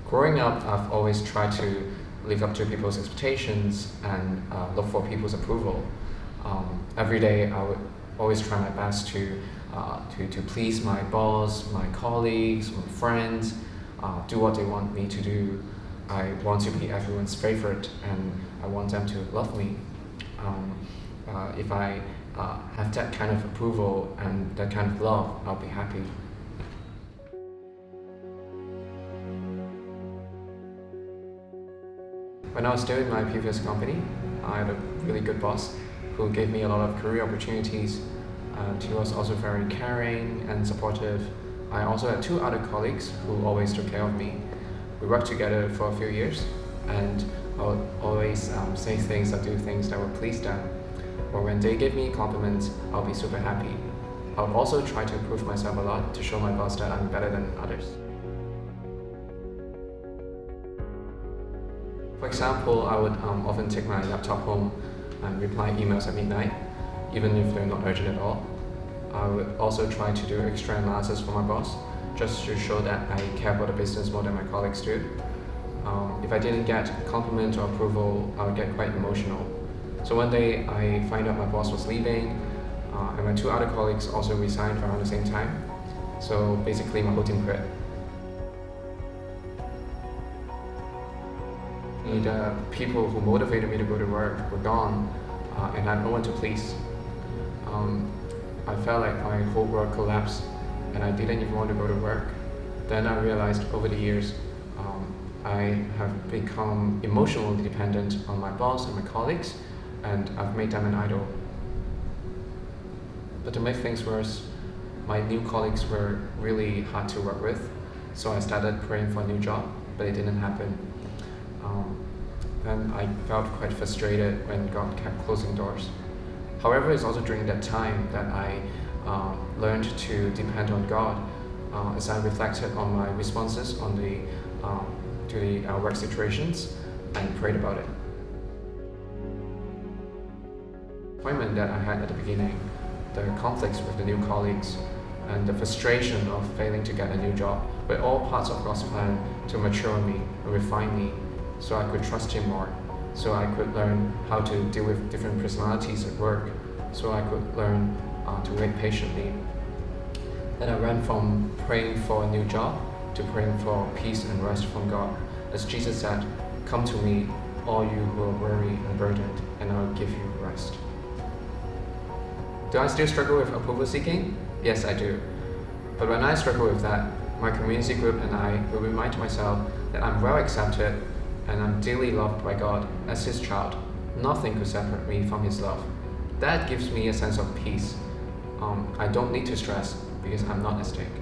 Growing up, I've always tried to live up to people's expectations and look for people's approval. Every day, I would always try my best to please my boss, my colleagues, my friends, do what they want me to do. I want to be everyone's favorite, and I want them to love me. If I have that kind of approval and that kind of love, I'll be happy. When I was still in my previous company, I had a really good boss who gave me a lot of career opportunities, and he was also very caring and supportive. I also had two other colleagues who always took care of me. We worked together for a few years, and I would always say things or do things that would please them. Or when they give me compliments, I'll be super happy. I would also try to improve myself a lot to show my boss that I'm better than others. For example, I would often take my laptop home and reply emails at midnight, even if they're not urgent at all. I would also try to do extra analysis for my boss, just to show that I care about the business more than my colleagues do. If I didn't get compliment or approval, I would get quite emotional. So one day I find out my boss was leaving, and my two other colleagues also resigned around the same time. So basically my whole team quit. The people who motivated me to go to work were gone, and I had no one to please. I felt like my whole world collapsed, and I didn't even want to go to work. Then I realized over the years, I have become emotionally dependent on my boss and my colleagues, and I've made them an idol. But to make things worse, my new colleagues were really hard to work with, so I started praying for a new job, but it didn't happen. Then I felt quite frustrated when God kept closing doors. However, it's also during that time that I learned to depend on God as I reflected on my responses to the work situations and prayed about it. The appointment that I had at the beginning, the conflicts with the new colleagues, and the frustration of failing to get a new job were all parts of God's plan to mature me and refine me, so I could trust Him more, so I could learn how to deal with different personalities at work, so I could learn to wait patiently. Then I went from praying for a new job to praying for peace and rest from God. As Jesus said, "Come to me, all you who are weary and burdened, and I will give you rest." Do I still struggle with approval seeking? Yes, I do. But when I struggle with that, my community group and I will remind myself that I'm well accepted and I'm dearly loved by God as His child. Nothing could separate me from His love. That gives me a sense of peace. I don't need to stress because I'm not at stake.